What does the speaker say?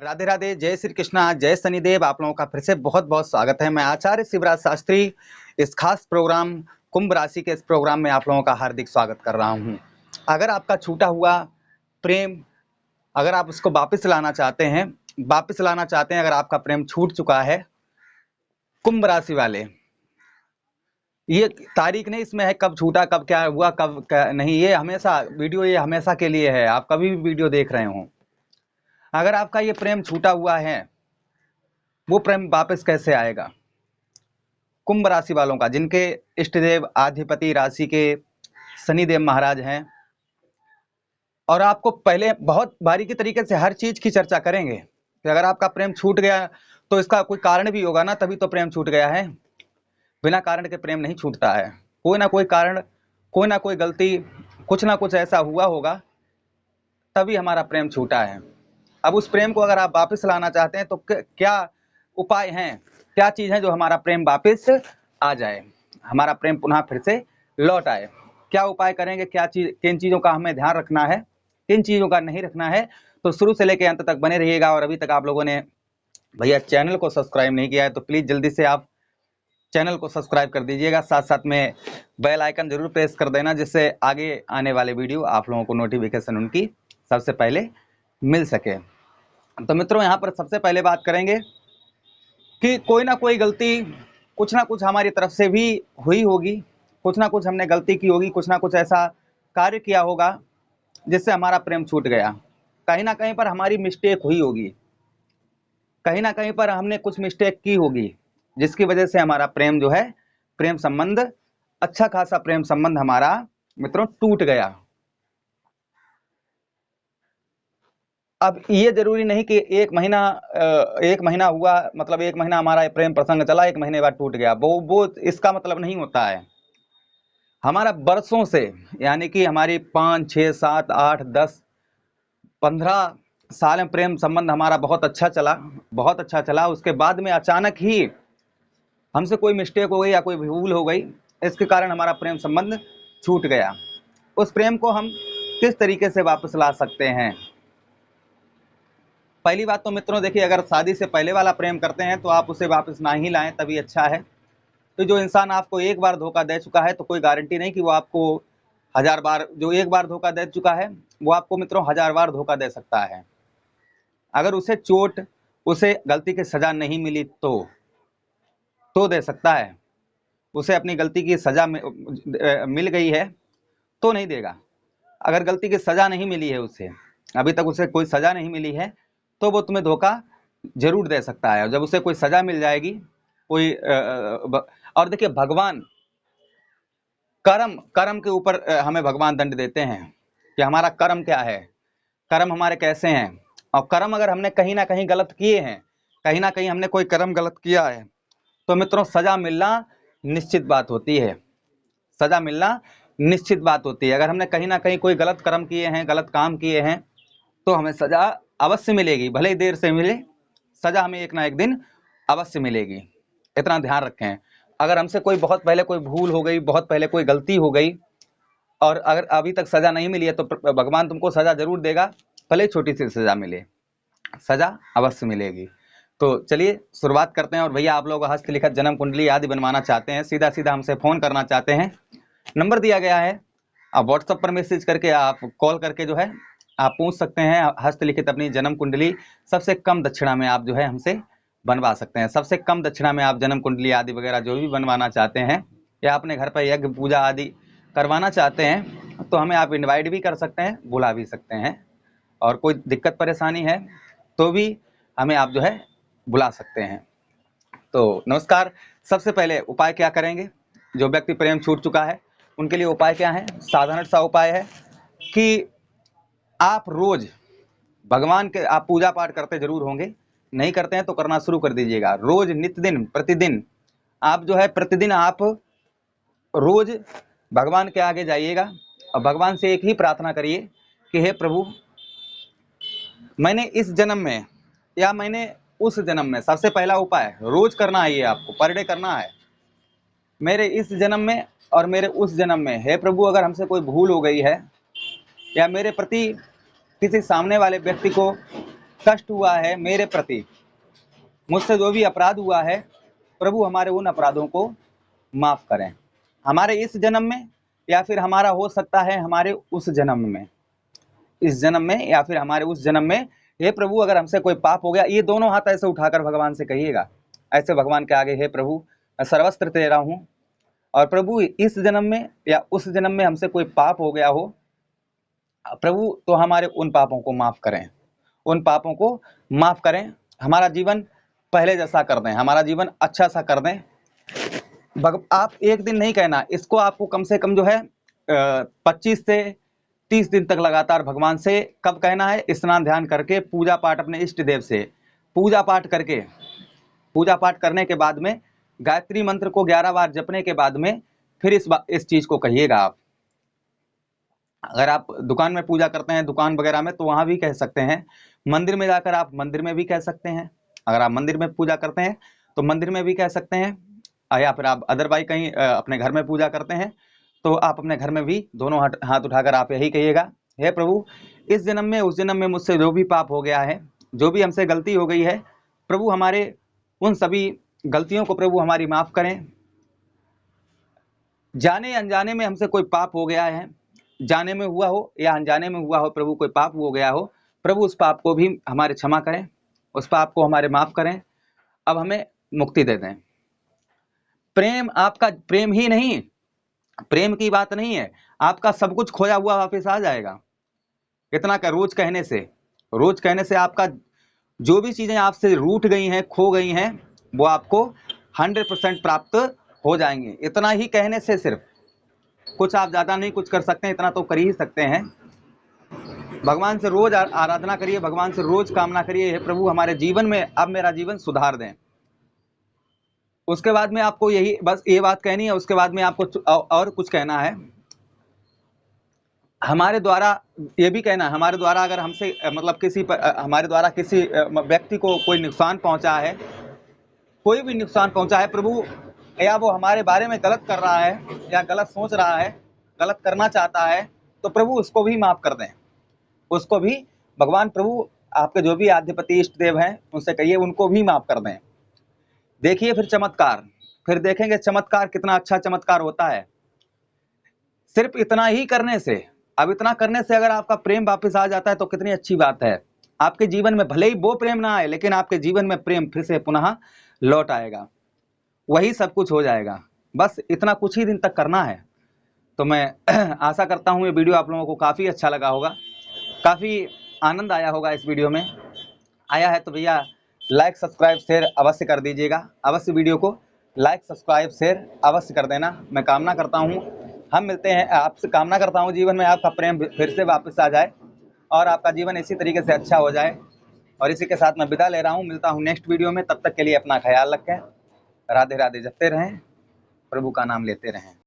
राधे राधे, जय श्री कृष्णा, जय शनिदेव। आप लोगों का फिर से बहुत बहुत स्वागत है। मैं आचार्य शिवराज शास्त्री इस खास प्रोग्राम कुंभ राशि के इस प्रोग्राम में आप लोगों का हार्दिक स्वागत कर रहा हूं। अगर आपका छूटा हुआ प्रेम, अगर आप उसको वापस लाना चाहते हैं, अगर आपका प्रेम छूट चुका है, कुंभ राशि वाले, ये तारीख नहीं इसमें है कब छूटा, कब क्या हुआ, कब क्या नहीं। ये हमेशा के लिए है। आप कभी भी वीडियो देख रहे हो, अगर आपका ये प्रेम छूटा हुआ है, वो प्रेम वापस कैसे आएगा? कुंभ राशि वालों का, जिनके इष्ट देव आधिपति राशि के शनिदेव महाराज हैं, और आपको पहले बहुत बारीकी तरीके से हर चीज की चर्चा करेंगे कि अगर आपका प्रेम छूट गया तो इसका कोई कारण भी होगा ना, तभी तो प्रेम छूट गया है। बिना कारण के प्रेम नहीं छूटता है। कोई ना कोई कारण, कोई ना कोई गलती, कुछ ना कुछ ऐसा हुआ होगा, तभी हमारा प्रेम छूटा है। अब उस प्रेम को अगर आप वापस लाना चाहते हैं तो क्या उपाय हैं, क्या चीज है जो हमारा प्रेम वापस आ जाए, हमारा प्रेम पुनः फिर से लौट आए? क्या उपाय करेंगे, क्या चीज, किन चीजों का हमें ध्यान रखना है, किन चीजों का नहीं रखना है? तो शुरू से लेकर अंत तक बने रहिएगा। और अभी तक आप लोगों ने भैया चैनल को सब्सक्राइब नहीं किया है तो प्लीज जल्दी से आप चैनल को सब्सक्राइब कर दीजिएगा। साथ साथ में बेल आइकन जरूर प्रेस कर देना, जिससे आगे आने वाले वीडियो आप लोगों को नोटिफिकेशन उनकी सबसे पहले मिल सके। तो मित्रों, यहाँ पर सबसे पहले बात करेंगे कि कोई ना कोई गलती, कुछ ना कुछ हमारी तरफ से भी हुई होगी, कुछ ना कुछ हमने गलती की होगी, कुछ ना कुछ ऐसा कार्य किया होगा जिससे हमारा प्रेम छूट गया। कहीं ना कहीं पर हमारी मिस्टेक हुई होगी, कहीं ना कहीं पर हमने कुछ मिस्टेक की होगी, जिसकी वजह से हमारा प्रेम जो है, प्रेम संबंध, अच्छा खासा प्रेम संबंध हमारा मित्रों टूट गया। अब ये जरूरी नहीं कि एक महीना हुआ, मतलब एक महीना हमारा प्रेम प्रसंग चला, एक महीने बाद टूट गया, वो इसका मतलब नहीं होता है। हमारा बरसों से, यानी कि हमारी 5, 6, 7, 8, 10, 15 साल में प्रेम संबंध हमारा बहुत अच्छा चला, बहुत अच्छा चला। उसके बाद में अचानक ही हमसे कोई मिस्टेक हो गई या कोई भूल हो गई, इसके कारण हमारा प्रेम संबंध छूट गया। उस प्रेम को हम किस तरीके से वापस ला सकते हैं? पहली बात तो मित्रों देखिए, अगर शादी से पहले वाला प्रेम करते हैं तो आप उसे वापस ना ही लाएं, तभी अच्छा है। तो जो इंसान आपको एक बार धोखा दे चुका है, तो कोई गारंटी नहीं कि वो आपको 1000 बार, जो एक बार धोखा दे चुका है वो आपको मित्रों 1000 बार धोखा दे सकता है। अगर उसे चोट, उसे गलती की सजा नहीं मिली तो दे सकता है। उसे अपनी गलती की सजा मिल गई है तो नहीं देगा। अगर गलती की सजा नहीं मिली है, उसे अभी तक उसे कोई सजा नहीं मिली है, तो वो तुम्हें धोखा जरूर दे सकता है। जब उसे कोई सजा मिल जाएगी, कोई और देखिए, भगवान कर्म कर्म के ऊपर हमें भगवान दंड देते हैं कि हमारा कर्म क्या है, कर्म हमारे कैसे हैं। और कर्म अगर हमने कहीं ना कहीं गलत किए हैं, कहीं ना कहीं हमने कोई कर्म गलत किया है, तो मित्रों सजा मिलना निश्चित बात होती है। सजा मिलना निश्चित बात होती है। अगर हमने कहीं ना कहीं कोई गलत कर्म किए हैं, गलत काम किए हैं, तो हमें सजा अवश्य मिलेगी। भले ही देर से मिले, सजा हमें एक ना एक दिन अवश्य मिलेगी। इतना ध्यान रखें। अगर हमसे कोई बहुत पहले कोई भूल हो गई, बहुत पहले कोई गलती हो गई, और अगर अभी तक सजा नहीं मिली है, तो भगवान तुमको सजा जरूर देगा। भले छोटी सी सजा मिले, सजा अवश्य मिलेगी। तो चलिए शुरुआत करते हैं। और भैया, आप लोग हस्तलिखित जन्म कुंडली आदि बनवाना चाहते हैं, सीधा सीधा हमसे फोन करना चाहते हैं, नंबर दिया गया है। आप व्हाट्सएप पर मैसेज करके, आप कॉल करके जो है आप पूछ सकते हैं। हस्तलिखित अपनी जन्म कुंडली सबसे कम दक्षिणा में आप जो है हमसे बनवा सकते हैं। सबसे कम दक्षिणा में आप जन्म कुंडली आदि वगैरह जो भी बनवाना चाहते हैं, या अपने घर पर यज्ञ पूजा आदि करवाना चाहते हैं, तो हमें आप इनवाइट भी कर सकते हैं, बुला भी सकते हैं। और कोई दिक्कत परेशानी है तो भी हमें आप जो है बुला सकते हैं। तो नमस्कार। सबसे पहले उपाय क्या करेंगे? जो व्यक्ति प्रेम छूट चुका है उनके लिए उपाय क्या है? साधारण सा उपाय है कि आप रोज भगवान के, आप पूजा पाठ करते जरूर होंगे, नहीं करते हैं तो करना शुरू कर दीजिएगा। रोज, नित्य दिन, प्रतिदिन आप जो है, प्रतिदिन आप रोज भगवान के आगे जाइएगा और भगवान से एक ही प्रार्थना करिए कि हे प्रभु, मैंने इस जन्म में या मैंने उस जन्म में, सबसे पहला उपाय रोज करना है, ये आपको पर डे करना है। मेरे इस जन्म में और मेरे उस जन्म में, हे प्रभु, अगर हमसे कोई भूल हो गई है, या मेरे प्रति किसी सामने वाले व्यक्ति को कष्ट हुआ है मेरे प्रति, मुझसे जो भी अपराध हुआ है, प्रभु हमारे उन अपराधों को माफ करें, हमारे इस जन्म में या फिर हमारा हो सकता है हमारे उस जन्म में, इस जन्म में या फिर हमारे उस जन्म में। हे प्रभु अगर हमसे कोई पाप हो गया, ये दोनों हाथ ऐसे उठाकर भगवान से कहिएगा, ऐसे भगवान के आगे, हे प्रभु मैं सर्वस्त्र तेरा हूँ, और प्रभु इस जन्म में या उस जन्म में हमसे कोई पाप हो गया हो, प्रभु तो हमारे उन पापों को माफ करें, उन पापों को माफ करें, हमारा जीवन पहले जैसा कर दें, हमारा जीवन अच्छा सा कर दें। आप एक दिन नहीं कहना इसको, आपको कम से कम जो है 25 से 30 दिन तक लगातार भगवान से कब कहना है, स्नान ध्यान करके, पूजा पाठ अपने इष्ट देव से पूजा पाठ करके, पूजा पाठ करने के बाद में गायत्री मंत्र को 11 बार जपने के बाद में फिर इस चीज को कहिएगा आप। अगर आप दुकान में पूजा करते हैं, दुकान वगैरह में, तो वहां भी कह सकते हैं, मंदिर में जाकर आप मंदिर में भी कह सकते हैं, अगर आप मंदिर में पूजा करते हैं तो मंदिर में भी कह सकते हैं, या फिर आप अदरवाइज कहीं अपने घर में पूजा करते हैं तो आप अपने घर में भी दोनों हाथ उठाकर आप यही कहिएगा, हे प्रभु इस जन्म में उस जन्म में मुझसे जो भी पाप हो गया है, जो भी हमसे गलती हो गई है, प्रभु हमारे उन सभी गलतियों को प्रभु हमारी माफ करें। जाने अनजाने में हमसे कोई पाप हो गया है, जाने में हुआ हो या अनजाने में हुआ हो, प्रभु कोई पाप हो गया हो, प्रभु उस पाप को भी हमारे क्षमा करें, उस पाप को हमारे माफ करें, अब हमें मुक्ति दे दें। प्रेम आपका प्रेम ही नहीं, प्रेम की बात नहीं है, आपका सब कुछ खोया हुआ वापस आ जाएगा। इतना का रोज कहने से आपका जो भी चीजें आपसे रूठ गई हैं, खो गई हैं, वो आपको 100% प्राप्त हो जाएंगे। इतना ही कहने से, सिर्फ कुछ आप ज्यादा नहीं कुछ कर सकते हैं, इतना तो कर ही सकते हैं। भगवान से रोज आराधना करिए, भगवान से रोज कामना करिए, हे प्रभु हमारे जीवन में अब मेरा जीवन सुधार दें। उसके बाद में आपको यही बस ये बात कहनी है, उसके बाद में आपको और कुछ कहना है। हमारे द्वारा ये भी कहना है, हमारे द्वारा अगर हमसे मतलब हमारे द्वारा किसी व्यक्ति को कोई नुकसान पहुंचा है, कोई भी नुकसान पहुंचा है प्रभु, या वो हमारे बारे में गलत कर रहा है या गलत सोच रहा है, गलत करना चाहता है, तो प्रभु उसको भी माफ कर दें, उसको भी भगवान प्रभु आपके जो भी आद्यपति इष्ट देव हैं उनसे कहिए उनको भी माफ कर दें। देखिए फिर चमत्कार, फिर देखेंगे चमत्कार कितना अच्छा चमत्कार होता है। सिर्फ इतना ही करने से, अब इतना करने से अगर आपका प्रेम वापस आ जाता है तो कितनी अच्छी बात है। आपके जीवन में भले ही वो प्रेम ना आए, लेकिन आपके जीवन में प्रेम फिर से पुनः लौट आएगा, वही सब कुछ हो जाएगा। बस इतना कुछ ही दिन तक करना है। तो मैं आशा करता हूँ ये वीडियो आप लोगों को काफ़ी अच्छा लगा होगा, काफ़ी आनंद आया होगा इस वीडियो में। आया है तो भैया लाइक सब्सक्राइब शेयर अवश्य कर दीजिएगा, अवश्य वीडियो को लाइक सब्सक्राइब शेयर अवश्य कर देना। मैं कामना करता हूँ हम मिलते हैं, आपसे कामना करता हूँ जीवन में आपका प्रेम फिर से वापस आ जाए और आपका जीवन इसी तरीके से अच्छा हो जाए। और इसी के साथ मैं विदा ले रहा हूँ, मिलता हूँ नेक्स्ट वीडियो में। तब तक के लिए अपना ख्याल रखें, राधे राधे जपते रहें, प्रभु का नाम लेते रहें।